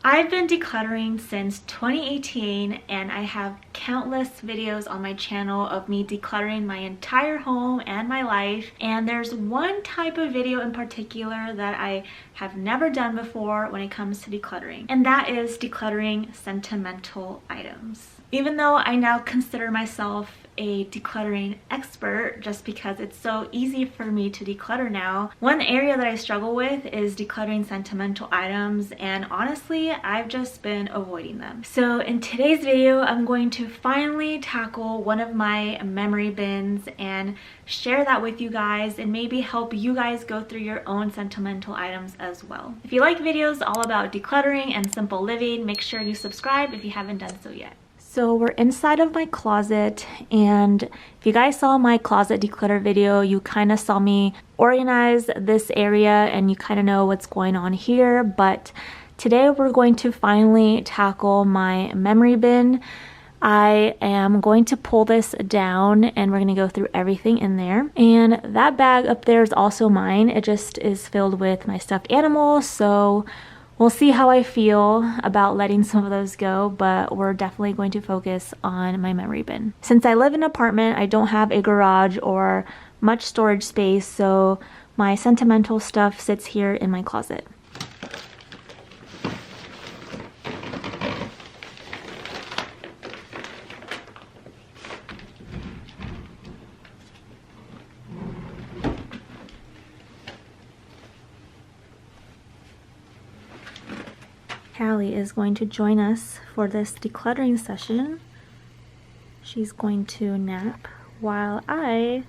I've been decluttering since 2018 and I have countless videos on my channel of me decluttering my entire home and my life, and there's one type of video in particular that I have never done before when it comes to decluttering, and that is decluttering sentimental items. Even though I now consider myself a decluttering expert just because it's so easy for me to declutter now, one area that I struggle with is decluttering sentimental items, and honestly I've just been avoiding them. So in today's video I'm going to finally tackle one of my memory bins and share that with you guys and maybe help you guys go through your own sentimental items as well. If you like videos all about decluttering and simple living, make sure you subscribe if you haven't done so yet. So we're inside of my closet, and if you guys saw my closet declutter video, you kind of saw me organize this area and you kind of know what's going on here. But today we're going to finally tackle my memory bin. I am going to pull this down and we're going to go through everything in there. And that bag up there is also mine. It just is filled with my stuffed animals, so we'll see how I feel about letting some of those go, but we're definitely going to focus on my memory bin. Since I live in an apartment, I don't have a garage or much storage space, so my sentimental stuff sits here in my closet. Callie is going to join us for this decluttering session. She's going to nap while I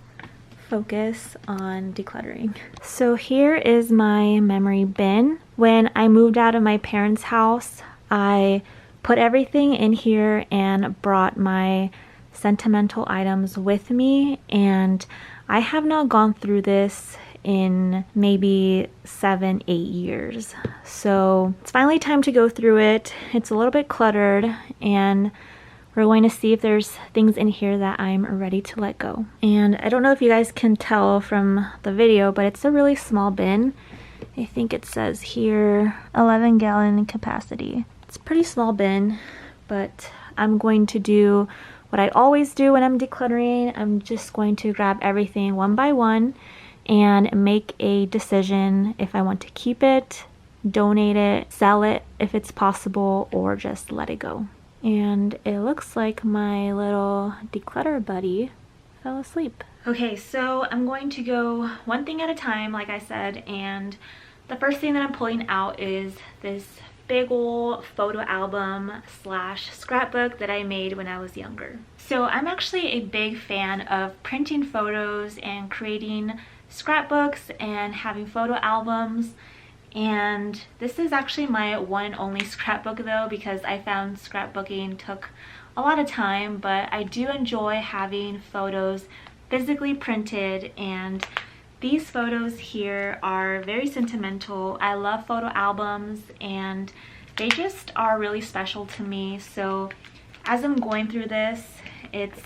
focus on decluttering. So here is my memory bin. When I moved out of my parents' house, I put everything in here and brought my sentimental items with me, and I have not gone through this in maybe 7-8 years. So it's finally time to go through it. It's a little bit cluttered and we're going to see if there's things in here that I'm ready to let go. And I don't know if you guys can tell from the video, but it's a really small bin. I think it says here 11-gallon capacity. It's a pretty small bin, but I'm going to do what I always do when I'm decluttering. I'm just going to grab everything one by one and make a decision if I want to keep it, donate it, sell it if it's possible, or just let it go. And it looks like my little declutter buddy fell asleep. Okay, so I'm going to go one thing at a time, like I said, and the first thing that I'm pulling out is this big ol' photo album slash scrapbook that I made when I was younger. So I'm actually a big fan of printing photos and creating scrapbooks and having photo albums, and this is actually my one and only scrapbook though, because I found scrapbooking took a lot of time, but I do enjoy having photos physically printed, and these photos here are very sentimental. I love photo albums and they just are really special to me. So as I'm going through this, it's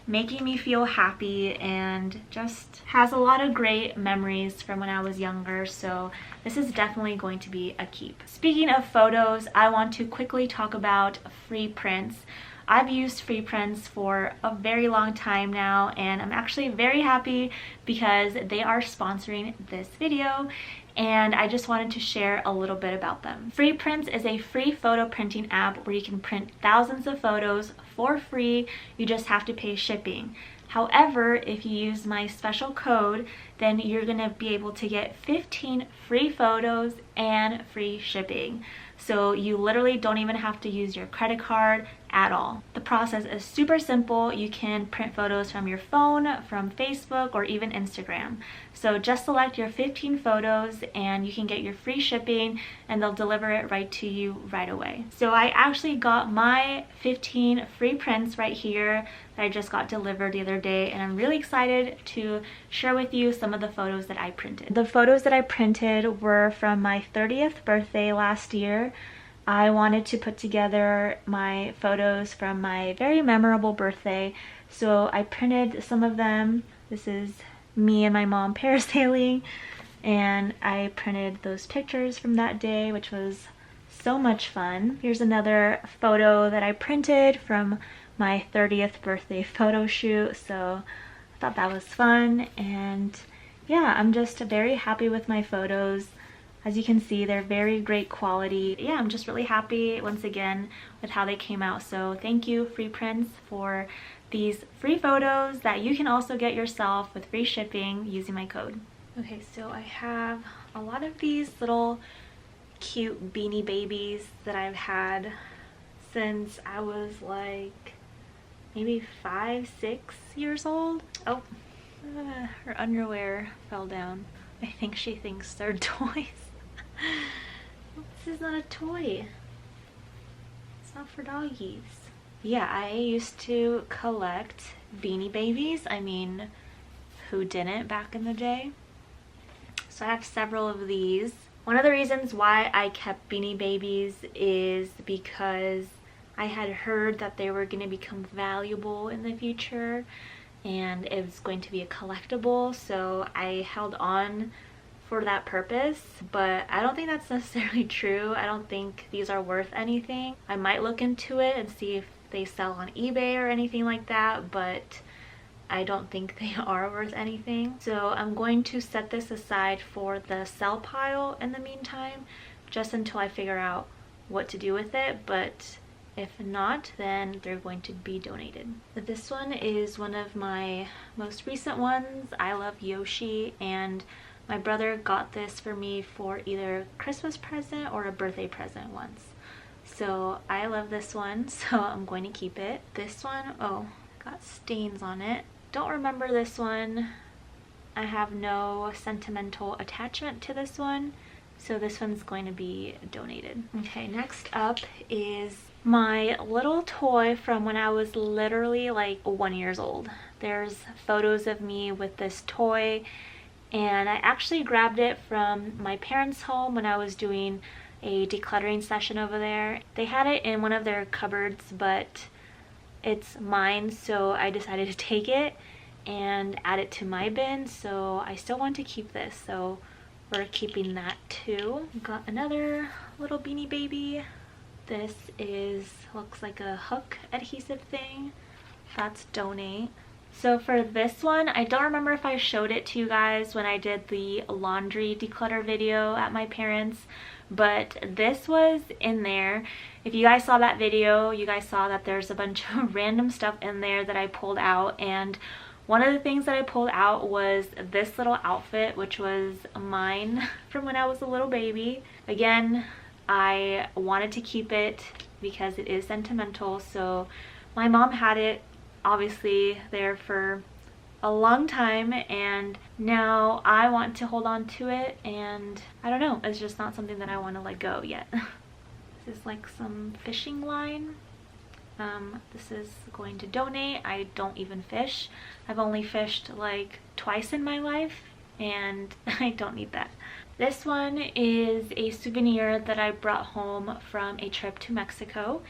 making me feel happy and just has a lot of great memories from when I was younger, so this is definitely going to be a keep. Speaking of photos, I want to quickly talk about free prints. I've used free prints for a very long time now, and I'm actually very happy because they are sponsoring this video, and I just wanted to share a little bit about them. Free Prints is a free photo printing app where you can print thousands of photos for free. You just have to pay shipping. However, if you use my special code, then you're gonna be able to get 15 free photos and free shipping. So you literally don't even have to use your credit card at all. The process is super simple. You can print photos from your phone, from Facebook, or even Instagram. So just select your 15 photos and you can get your free shipping, and they'll deliver it right to you right away. So I actually got my 15 free prints right here that I just got delivered the other day, and I'm really excited to share with you some of the photos that I printed. The photos that I printed were from my 30th birthday last year. I wanted to put together my photos from my very memorable birthday, so I printed some of them. This is me and my mom parasailing, and I printed those pictures from that day, which was so much fun. Here's another photo that I printed from my 30th birthday photo shoot, so I thought that was fun. And yeah, I'm just very happy with my photos. As you can see, they're very great quality. Yeah, I'm just really happy once again with how they came out. So thank you, Free Prints, for these free photos that you can also get yourself with free shipping using my code. Okay, so I have a lot of these little cute Beanie Babies that I've had since I was like maybe 5, 6 years old. Oh, her underwear fell down. I think she thinks they're toys. This is not a toy. It's not for doggies. Yeah, I used to collect Beanie Babies. I mean, who didn't back in the day? So I have several of these. One of the reasons why I kept Beanie Babies is because I had heard that they were going to become valuable in the future and it was going to be a collectible, so I held on for that purpose. But I don't think that's necessarily true. I don't think these are worth anything. I might look into it and see if they sell on eBay or anything like that, but I don't think they are worth anything. So I'm going to set this aside for the sell pile in the meantime, just until I figure out what to do with it. But if not, then they're going to be donated. This one is one of my most recent ones. I love Yoshi, and my brother got this for me for either a Christmas present or a birthday present once. So I love this one, so I'm going to keep it. This one, oh, got stains on it. Don't remember this one. I have no sentimental attachment to this one, so this one's going to be donated. Okay, next up is my little toy from when I was literally like 1 year old. There's photos of me with this toy, and I actually grabbed it from my parents' home when I was doing a decluttering session over there. They had it in one of their cupboards, but it's mine, so I decided to take it and add it to my bin. So I still want to keep this, so we're keeping that too. Got another little Beanie Baby. This looks like a hook adhesive thing. That's donate. So for this one, I don't remember if I showed it to you guys when I did the laundry declutter video at my parents', but this was in there. If you guys saw that video, you guys saw that there's a bunch of random stuff in there that I pulled out, and one of the things that I pulled out was this little outfit, which was mine from when I was a little baby. Again, I wanted to keep it because it is sentimental, so my mom had it obviously there for a long time, and now I want to hold on to it, and I don't know, it's just not something that I want to let go yet. This is like some fishing line. This is going to donate. I don't even fish. I've only fished like twice in my life, and I don't need that. This one is a souvenir that I brought home from a trip to Mexico,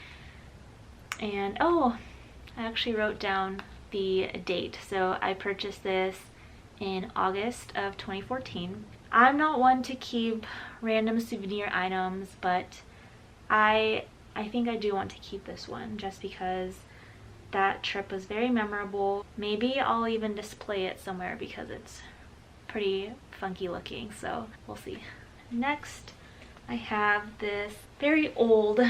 and oh, I actually wrote down the date. So I purchased this in August of 2014. I'm not one to keep random souvenir items, but I think I do want to keep this one just because that trip was very memorable. Maybe I'll even display it somewhere because it's pretty funky looking, so we'll see. Next, I have this very old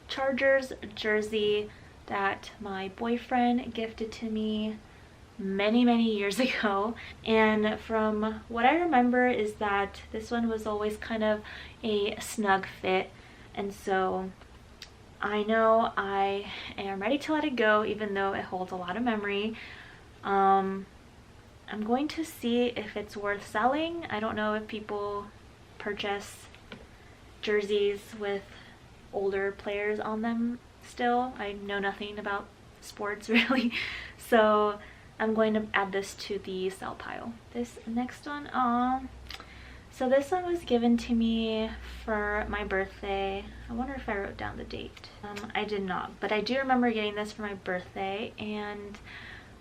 Chargers jersey that my boyfriend gifted to me many years ago, and from what I remember is that this one was always kind of a snug fit, and so I know I am ready to let it go even though it holds a lot of memory. I'm going to see if it's worth selling. I don't know if people purchase jerseys with older players on them still. I know nothing about sports really, so I'm going to add this to the sell pile. This next one, so this one was given to me for my birthday. I wonder if I wrote down the date. I did not, but I do remember getting this for my birthday, and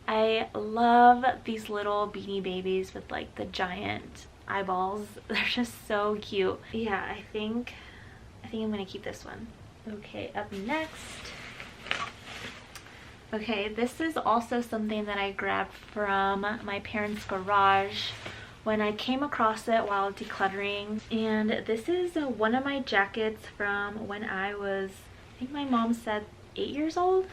I love these little Beanie Babies with like the giant eyeballs. They're just so cute. Yeah, I think think I'm gonna keep this one. Okay, up next. Okay, this is also something that I grabbed from my parents' garage when I came across it while decluttering. And this is one of my jackets from when I was, I think my mom said 8 years old?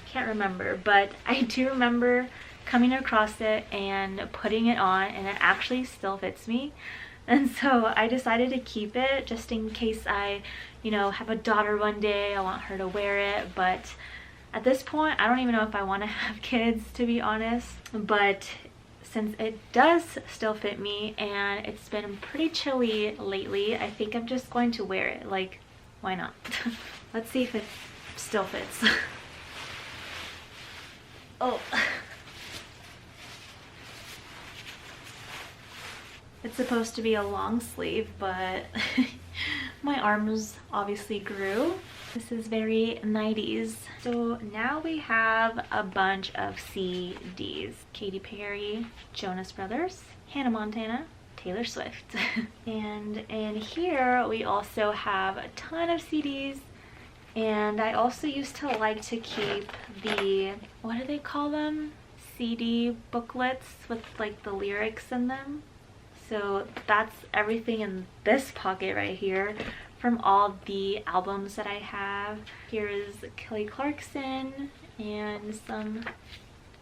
Can't remember, but I do remember coming across it and putting it on, and it actually still fits me. And so I decided to keep it just in case I, you know, have a daughter one day. I want her to wear it, but at this point I don't even know if I want to have kids, to be honest. But since it does still fit me and it's been pretty chilly lately, I think I'm just going to wear it. Like, why not? Let's see if it still fits. Oh. It's supposed to be a long sleeve, but my arms obviously grew. This is very 90s. So now we have a bunch of CDs. Katy Perry, Jonas Brothers, Hannah Montana, Taylor Swift. And in here we also have a ton of CDs. And I also used to like to keep the, what do they call them? CD booklets with like the lyrics in them. So that's everything in this pocket right here from all the albums that I have. Here is Kelly Clarkson and some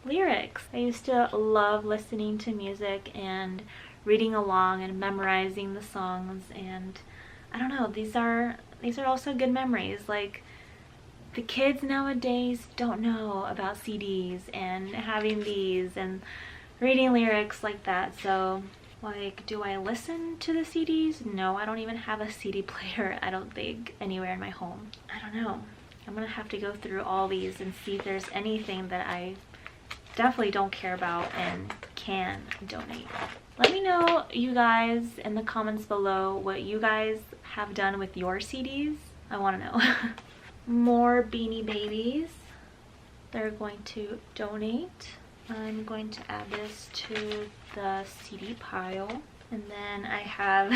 lyrics. I used to love listening to music and reading along and memorizing the songs, and I don't know, these are also good memories. Like, the kids nowadays don't know about CDs and having these and reading lyrics like that. So like, do I listen to the CDs? No, I don't even have a CD player, I don't think, anywhere in my home. I don't know. I'm gonna have to go through all these and see if there's anything that I definitely don't care about and can donate. Let me know, you guys, in the comments below what you guys have done with your CDs. I want to know. More Beanie Babies. They're going to donate. I'm going to add this to the CD pile. And then I have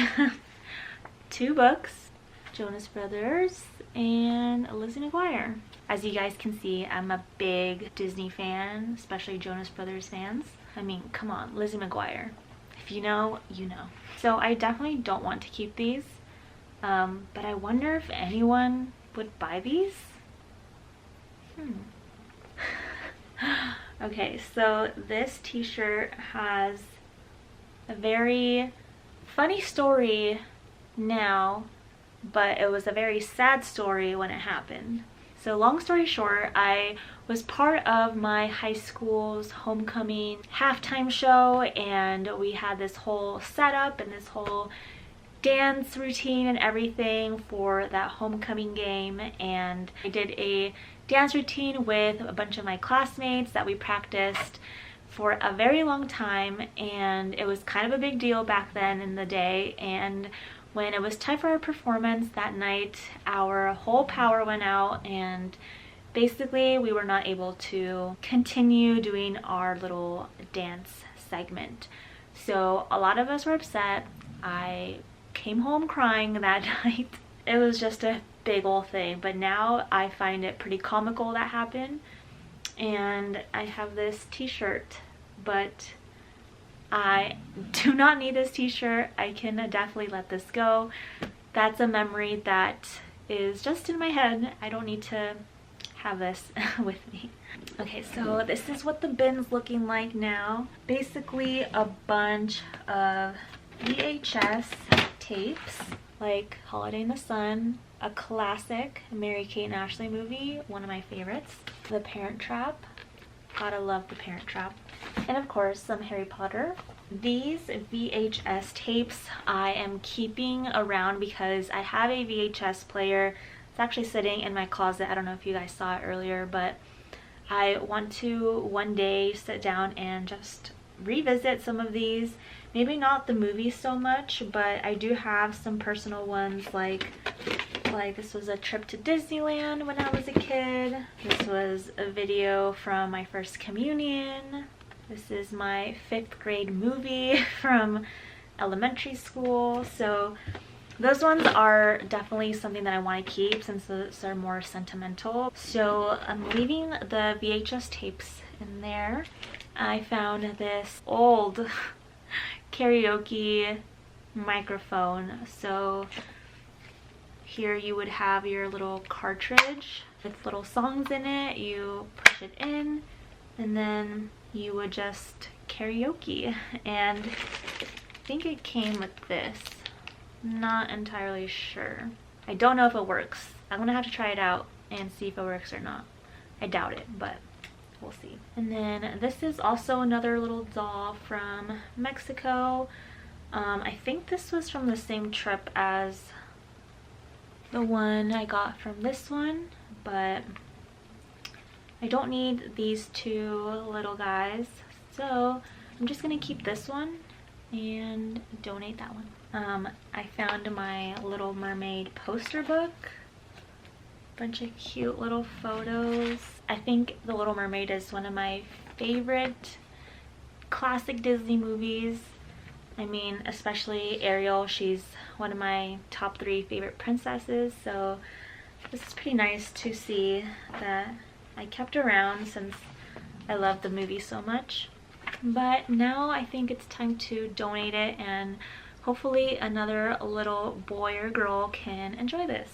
2 books, Jonas Brothers and Lizzie McGuire. As you guys can see, I'm a big Disney fan, especially Jonas Brothers fans. I mean, come on, Lizzie McGuire. If you know, you know. So I definitely don't want to keep these, but I wonder if anyone would buy these. Okay, so this t-shirt has a very funny story now, but it was a very sad story when it happened. So long story short, I was part of my high school's homecoming halftime show, and we had this whole setup and this whole dance routine and everything for that homecoming game. And I did a dance routine with a bunch of my classmates that we practiced for a very long time, and it was kind of a big deal back then in the day. And when it was time for our performance that night, our whole power went out, and basically we were not able to continue doing our little dance segment. So a lot of us were upset. I came home crying that night. It was just a big old thing, but now I find it pretty comical that happened. And I have this t-shirt, but I do not need this t-shirt. I can definitely let this go. That's a memory that is just in my head. I don't need to have this with me. Okay, so this is what the bin's looking like now. Basically a bunch of VHS tapes, like Holiday in the Sun, a classic Mary-Kate and Ashley movie, one of my favorites, The Parent Trap, gotta love The Parent Trap, and of course some Harry Potter. These VHS tapes I am keeping around because I have a VHS player. It's actually sitting in my closet. I don't know if you guys saw it earlier, but I want to one day sit down and just revisit some of these. Maybe not the movies so much, but I do have some personal ones, like this was a trip to Disneyland when I was a kid. This was a video from my first communion. This is my 5th grade movie from elementary school. So Those ones are definitely something that I want to keep since those are more sentimental. So I'm leaving the VHS tapes in there. I found this old karaoke microphone. So here you would have your little cartridge with little songs in it. You push it in and then you would just karaoke. And I think it came with this. Not entirely sure. I don't know if it works. I'm gonna have to try it out and see if it works or not. I doubt it, but we'll see. And then this is also another little doll from Mexico. I think this was from the same trip as the one I got from this one, but I don't need these two little guys, so I'm just gonna keep this one and donate that one. I found my Little Mermaid poster book. Bunch of cute little photos. I think The Little Mermaid is one of my favorite classic Disney movies. I mean, especially Ariel. She's one of my top 3 favorite princesses, so this is pretty nice to see that I kept around since I love the movie so much. But now I think it's time to donate it, and hopefully another little boy or girl can enjoy this.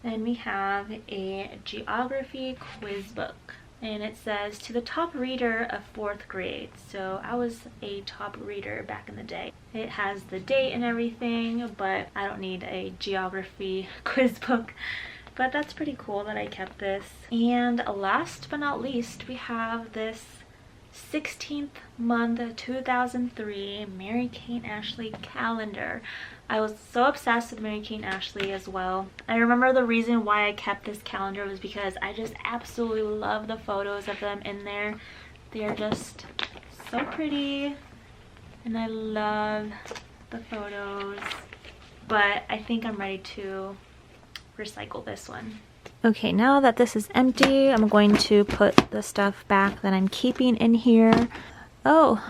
Then we have a geography quiz book, and it says, to the top reader of 4th grade. So I was a top reader back in the day. It has the date and everything, but I don't need a geography quiz book. But that's pretty cool that I kept this. And last but not least, we have this 16th month 2003 Mary-Kate and Ashley calendar. I was so obsessed with Mary-Kate and Ashley as well. I remember the reason why I kept this calendar was because I just absolutely love the photos of them in there. They're just so pretty and I love the photos, but I think I'm ready to recycle this one. Okay, now that this is empty, I'm going to put the stuff back that I'm keeping in here. Oh,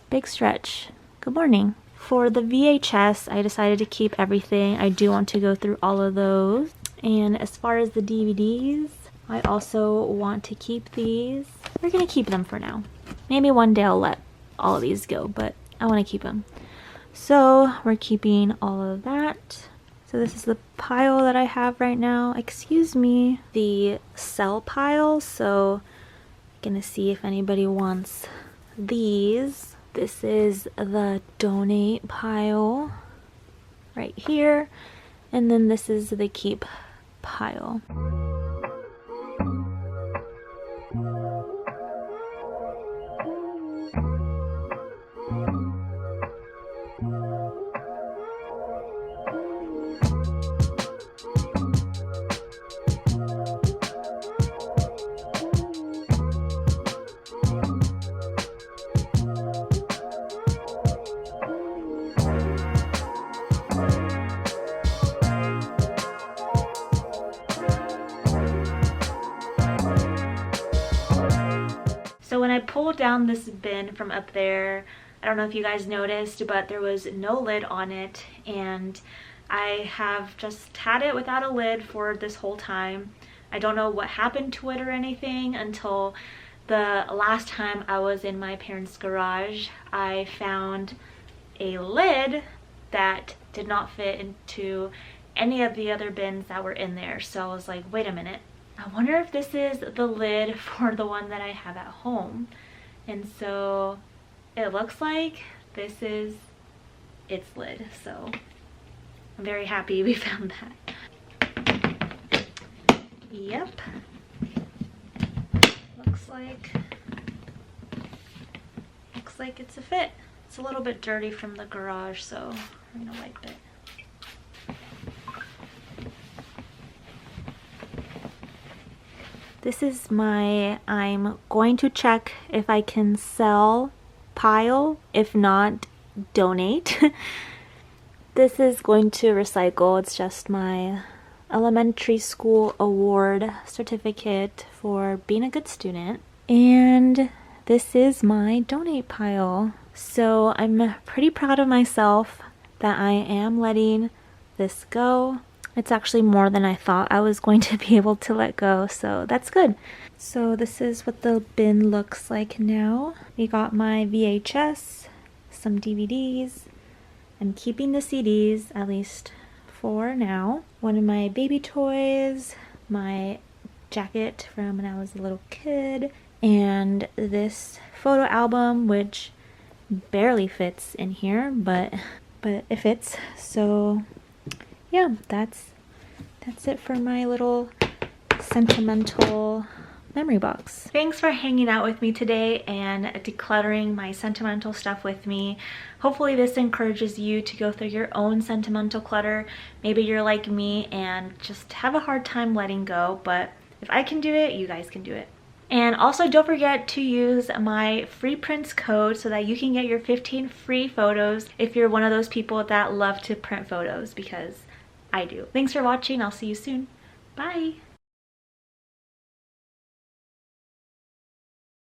big stretch. Good morning. For the VHS, I decided to keep everything. I do want to go through all of those. And as far as the DVDs, I also want to keep these. We're gonna keep them for now. Maybe one day I'll let all of these go, but I want to keep them. So we're keeping all of that. So this is the pile that I have right now. Excuse me, the sell pile. So I'm gonna see if anybody wants these. This is the donate pile right here. And then this is the keep pile. So when I pulled down this bin from up there, I don't know if you guys noticed, but there was no lid on it, and I have just had it without a lid for this whole time. I don't know what happened to it or anything until the last time I was in my parents' garage. I found a lid that did not fit into any of the other bins that were in there. So I was like, wait a minute. I wonder if this is the lid for the one that I have at home. And so it looks like this is its lid. So I'm very happy we found that. Yep. Looks like it's a fit. It's a little bit dirty from the garage, so I'm gonna wipe it. This is my I'm going to check if I can sell pile, if not donate. This is going to recycle. It's just my elementary school award certificate for being a good student. And this is my donate pile. So I'm pretty proud of myself that I am letting this go. It's actually more than I thought I was going to be able to let go, so that's good. So this is what the bin looks like now. We got my VHS, some DVDs. I'm keeping the CDs, at least for now. One of my baby toys, my jacket from when I was a little kid, and this photo album, which barely fits in here, but it fits. So yeah, that's it for my little sentimental memory box. Thanks for hanging out with me today and decluttering my sentimental stuff with me. Hopefully this encourages you to go through your own sentimental clutter. Maybe you're like me and just have a hard time letting go, but if I can do it, you guys can do it. And also don't forget to use my free prints code so that you can get your 15 free photos if you're one of those people that love to print photos, because I do. Thanks for watching. I'll see you soon. Bye.